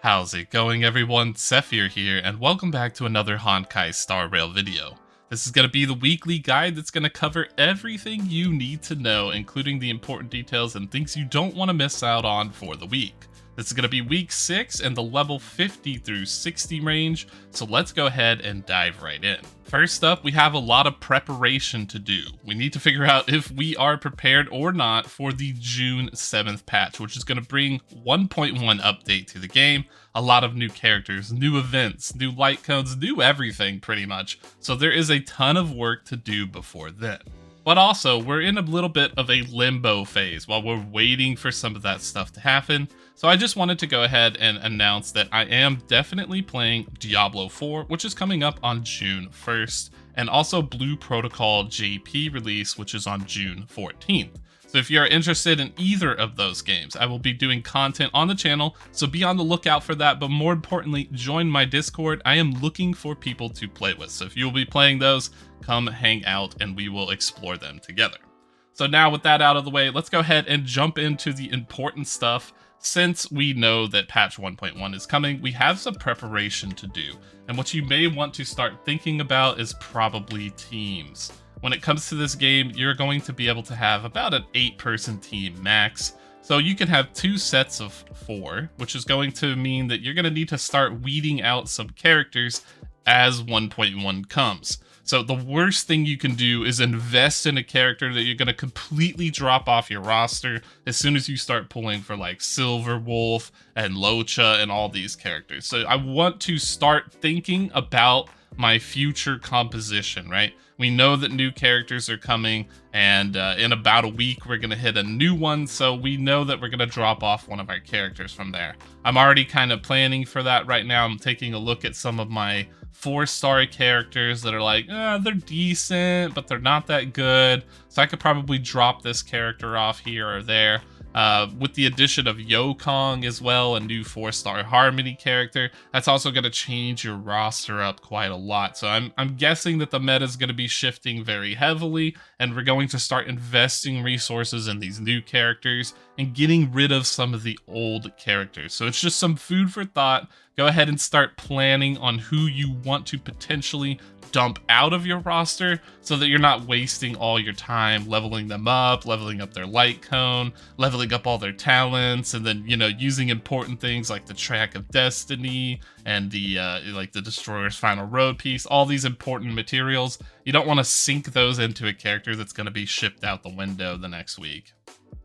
How's it going, everyone? Sethphir here, and welcome back to another Honkai Star Rail video. This is going to be the weekly guide that's going to cover everything you need to know, including the important details and things you don't want to miss out on for the week. This is going to be week 6 and the level 50 through 60 range, so let's go ahead and dive right in. First up, we have a lot of preparation to do. We need to figure out if we are prepared or not for the June 7th patch, which is going to bring 1.1 update to the game, a lot of new characters, new events, new light codes, new everything pretty much. So there is a ton of work to do before then. But also, we're in a little bit of a limbo phase while we're waiting for some of that stuff to happen. So I just wanted to go ahead and announce that I am definitely playing Diablo 4, which is coming up on June 1st, and also Blue Protocol JP release, which is on June 14th. So if you're interested in either of those games, I will be doing content on the channel, so be on the lookout for that, but more importantly, join my Discord. I am looking for people to play with, so if you'll be playing those, come hang out and we will explore them together. So now with that out of the way, let's go ahead and jump into the important stuff. Since we know that patch 1.1 is coming, we have some preparation to do, and what you may want to start thinking about is probably teams. When it comes to this game, you're going to be able to have about an 8-person team max. So you can have 2 sets of 4, which is going to mean that you're going to need to start weeding out some characters as 1.1 comes. So the worst thing you can do is invest in a character that you're going to completely drop off your roster as soon as you start pulling for like Silver Wolf and Luocha and all these characters. So I want to start thinking about my future composition, right? We know that new characters are coming, and in about a week we're going to hit a new one, so we know that we're going to drop off one of our characters from there. I'm already kind of planning for that right now. I'm taking a look at some of my 4-star characters that are like, they're decent, but they're not that good, so I could probably drop this character off here or there. With the addition of Yokong as well, a new 4-star Harmony character, that's also going to change your roster up quite a lot. So I'm guessing that the meta is going to be shifting very heavily, and we're going to start investing resources in these new characters and getting rid of some of the old characters. So it's just some food for thought. Go ahead and start planning on who you want to potentially dump out of your roster so that you're not wasting all your time leveling them up, leveling up their light cone, leveling up all their talents, and then, using important things like the Track of Destiny and the like the Destroyer's Final Road piece, all these important materials. You don't want to sink those into a character that's going to be shipped out the window the next week.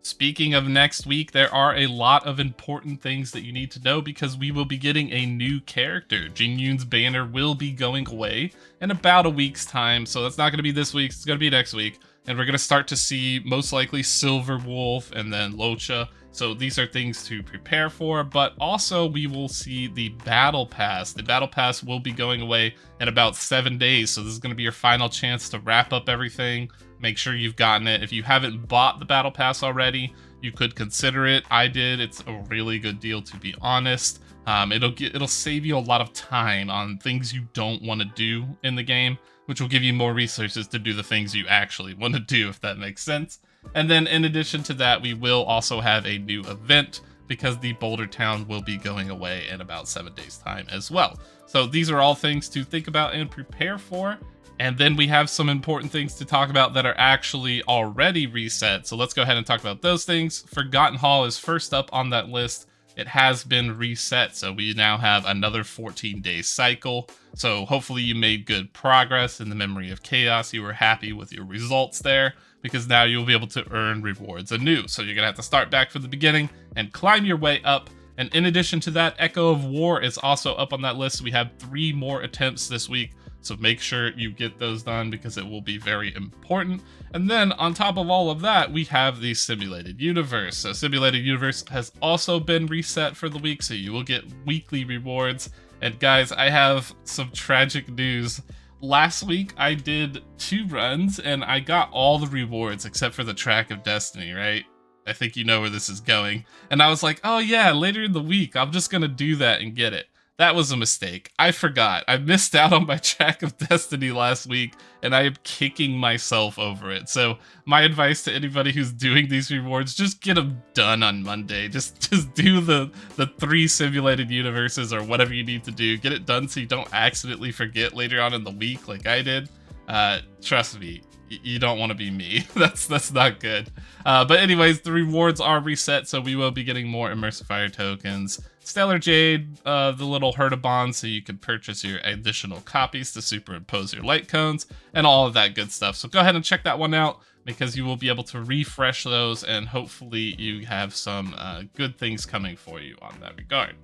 Speaking of next week, there are a lot of important things that you need to know because we will be getting a new character. Jing Yuan's banner will be going away in about a week's time, so that's not going to be this week, it's going to be next week. And we're going to start to see most likely Silver Wolf and then Luocha. So these are things to prepare for, but also we will see the Battle Pass. The Battle Pass will be going away in about 7 days, so this is going to be your final chance to wrap up everything. Make sure you've gotten it. If you haven't bought the Battle Pass already, you could consider it. I did. It's a really good deal, to be honest. It'll save you a lot of time on things you don't want to do in the game, which will give you more resources to do the things you actually want to do, if that makes sense. And then in addition to that, we will also have a new event because the Boulder Town will be going away in about 7 days' time as well. So these are all things to think about and prepare for. And then we have some important things to talk about that are actually already reset. So let's go ahead and talk about those things. Forgotten Hall is first up on that list. It has been reset, so we now have another 14-day cycle. So hopefully you made good progress in the Memory of Chaos. You were happy with your results there, because now you'll be able to earn rewards anew. So you're going to have to start back from the beginning and climb your way up. And in addition to that, Echo of War is also up on that list. We have 3 more attempts this week. So make sure you get those done because it will be very important. And then on top of all of that, we have the Simulated Universe. So Simulated Universe has also been reset for the week, so you will get weekly rewards. And guys, I have some tragic news. Last week I did 2 runs and I got all the rewards except for the Track of Destiny, right? I think you know where this is going. And I was like, oh yeah, later in the week, I'm just gonna do that and get it. That was a mistake. I forgot. I missed out on my track of destiny last week, and I am kicking myself over it. So my advice to anybody who's doing these rewards, just get them done on Monday. Just do the 3 simulated universes or whatever you need to do. Get it done so you don't accidentally forget later on in the week like I did. Trust me, you don't want to be me. That's not good. But anyways, the rewards are reset, so we will be getting more Immersive Fire tokens, Stellar Jade, the little Hertabond, so you can purchase your additional copies to superimpose your light cones, and all of that good stuff. So go ahead and check that one out, because you will be able to refresh those, and hopefully you have some good things coming for you on that regard.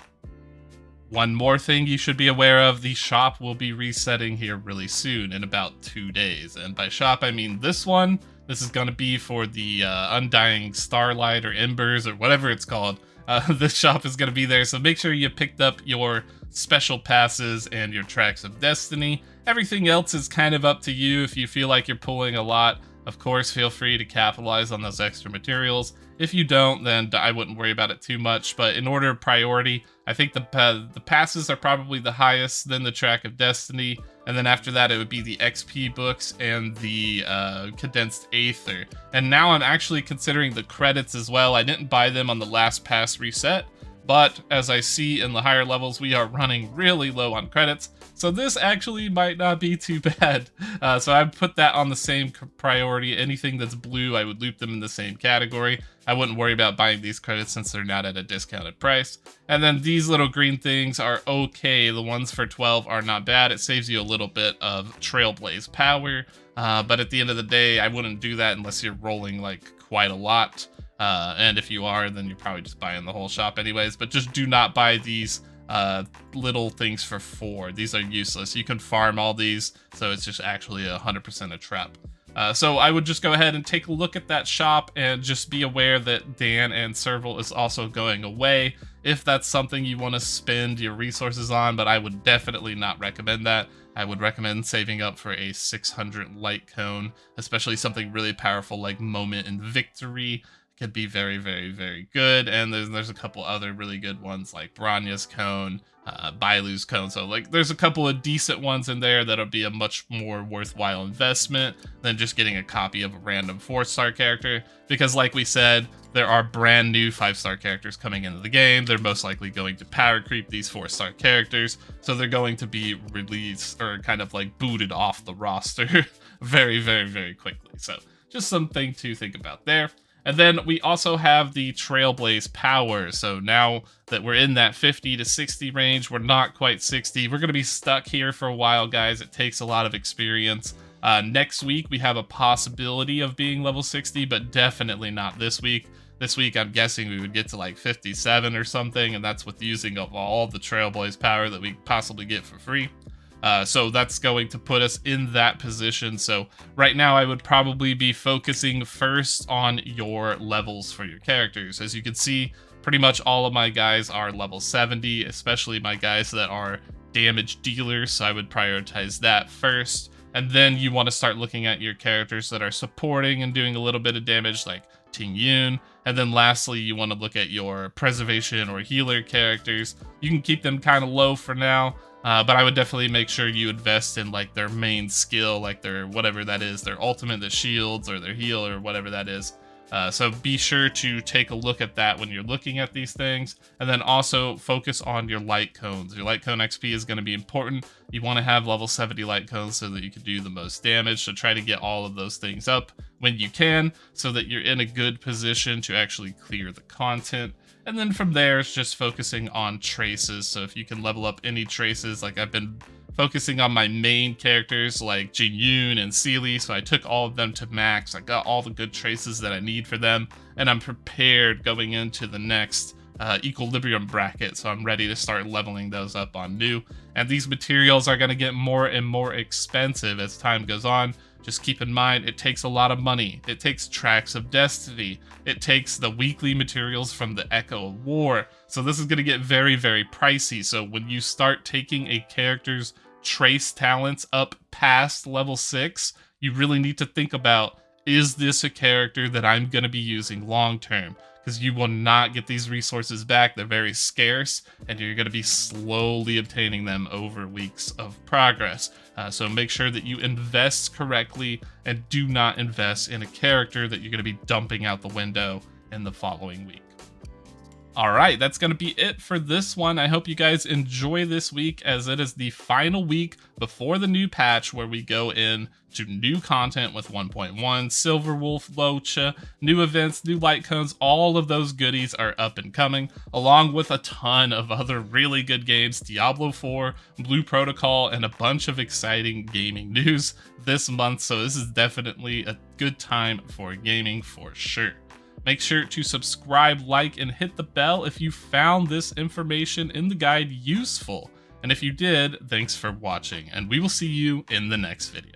One more thing you should be aware of, the shop will be resetting here really soon, in about 2 days. And by shop, I mean this one. This is going to be for the Undying Starlight or Embers or whatever it's called. This shop is going to be there, so make sure you picked up your special passes and your tracks of destiny. Everything else is kind of up to you. If you feel like you're pulling a lot, of course, feel free to capitalize on those extra materials. If you don't, then I wouldn't worry about it too much. But in order of priority, I think the passes are probably the highest, then the track of destiny, and then after that it would be the XP books and the condensed aether. And now I'm actually considering the credits as well. I didn't buy them on the last pass reset, but as I see in the higher levels, we are running really low on credits. So this actually might not be too bad. So I put that on the same priority. Anything that's blue, I would loop them in the same category. I wouldn't worry about buying these credits since they're not at a discounted price. And then these little green things are okay. The ones for 12 are not bad. It saves you a little bit of Trailblaze Power. But at the end of the day, I wouldn't do that unless you're rolling like quite a lot. And if you are, then you're probably just buying the whole shop anyways. But just do not buy these little things for 4. These are useless. You can farm all these, so it's just actually 100% a trap. So I would just go ahead and take a look at that shop and just be aware that Dan and Serval is also going away if that's something you want to spend your resources on, but I would definitely not recommend that. I would recommend saving up for a 600 light cone, especially something really powerful like Moment in Victory. Could be very, very, very good. And there's a couple other really good ones like Branya's Cone, Bailu's Cone. So like there's a couple of decent ones in there that'll be a much more worthwhile investment than just getting a copy of a random 4-star character. Because like we said, there are brand new 5-star characters coming into the game. They're most likely going to power creep these 4-star characters. So they're going to be released or kind of like booted off the roster very, very, very quickly. So just something to think about there. And then we also have the Trailblaze Power. So now that we're in that 50 to 60 range, we're not quite 60. We're going to be stuck here for a while, guys. It takes a lot of experience. Next week, we have a possibility of being level 60, but definitely not this week. This week, I'm guessing we would get to like 57 or something, and that's with using of all the Trailblaze Power that we possibly get for free. So that's going to put us in that position. So right now I would probably be focusing first on your levels for your characters. As you can see, pretty much all of my guys are level 70, especially my guys that are damage dealers. So I would prioritize that first. And then you want to start looking at your characters that are supporting and doing a little bit of damage like Jing Yuan. And then lastly, you want to look at your preservation or healer characters. You can keep them kind of low for now. But I would definitely make sure you invest in like their main skill, like their whatever that is, their ultimate, the shields, or their heal, or whatever that is. So be sure to take a look at that when you're looking at these things. And then also focus on your light cones. Your light cone XP is going to be important. You want to have level 70 light cones so that you can do the most damage. So try to get all of those things up when you can so that you're in a good position to actually clear the content. And then from there, it's just focusing on traces. So if you can level up any traces, like I've been focusing on my main characters like Jing Yuan and Sealy, so I took all of them to max. I got all the good traces that I need for them, and I'm prepared going into the next equilibrium bracket, so I'm ready to start leveling those up on new. And these materials are going to get more and more expensive as time goes on. Just keep in mind, it takes a lot of money. It takes tracks of destiny. It takes the weekly materials from the Echo of War. So this is going to get very, very pricey. So when you start taking a character's trace talents up past level 6, you really need to think about, is this a character that I'm going to be using long term? Because you will not get these resources back. They're very scarce, and you're going to be slowly obtaining them over weeks of progress. So make sure that you invest correctly and do not invest in a character that you're going to be dumping out the window in the following week. All right, that's going to be it for this one. I hope you guys enjoy this week, as it is the final week before the new patch where we go in to new content with 1.1, Silver Wolf, Luocha, new events, new light cones. All of those goodies are up and coming, along with a ton of other really good games, Diablo 4, Blue Protocol, and a bunch of exciting gaming news this month. So this is definitely a good time for gaming for sure. Make sure to subscribe, like, and hit the bell if you found this information in the guide useful. And if you did, thanks for watching, and we will see you in the next video.